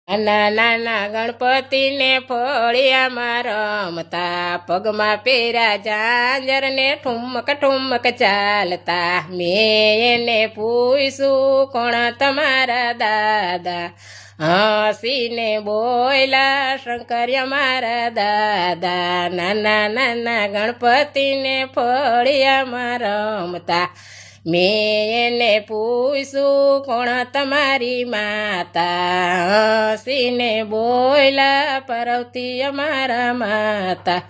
નાના નાના ગણપતિને ફળિયામાં રમતા, પગમાં પહેર્યા ઝાંઝર ને ઠુમક ઠુમક ચાલતા. મેં એને પૂછ્યું કોણ તમારા દાદા, હસીને બોયલા શંકર્યા મારા દાદા. નાના નાના ગણપતિને ફળિયામાં રમતા, મેં એને પૂછ્યું કોણ તમારી માતા, હસીને બોયલા પરવતી અમારા માતા.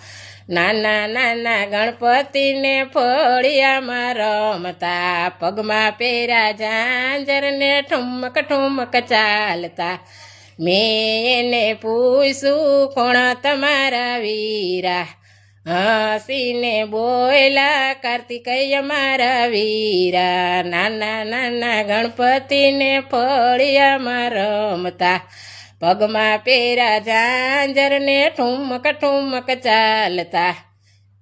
નાના નાના ગણપતિને ફળિયામાં રમતા, પગમાં પહેર્યા ઝાંઝર ને ઠુમક ઠુમક ચાલતા. મેં એને પૂછ્યું કોણ તમારા વીરા, હસીને બોયલા કાર્તિકેય મારા વીરા. નાના નાના ગણપતિને ફળિયામાં રમતા, પગમાં પહેર્યા ઝાંઝર ને ઠુમક ઠુમક ચાલતા.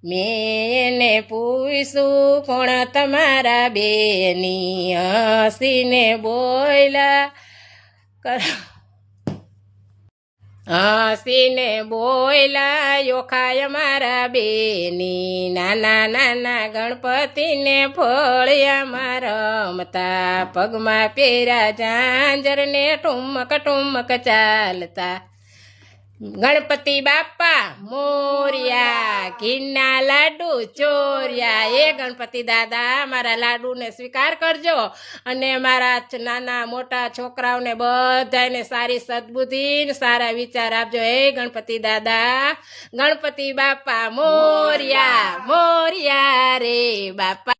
મેં એને પૂછ્યું કોણ તમારા બેની, હસીને બોયલા હસીને બોયલા યોખાય મારા બેની. નાના નાના ગણપતિને ફળિયામાં રમતા, પગમાં પહેર્યા ઝાંઝર ને ઠુમક ઠુમક ચાલતા. ગણપતિ બાપા મોર્યા, ઘીના લાડુ ચોર્યા. એ ગણપતિ દાદા મારા લાડુને સ્વીકાર કરજો અને મારા નાના મોટા છોકરાઓને બધાને સારી સદબુદ્ધિ ને સારા વિચાર આપજો. હે ગણપતિ દાદા, ગણપતિ બાપા મોર્યા મોર્યા રે બાપા.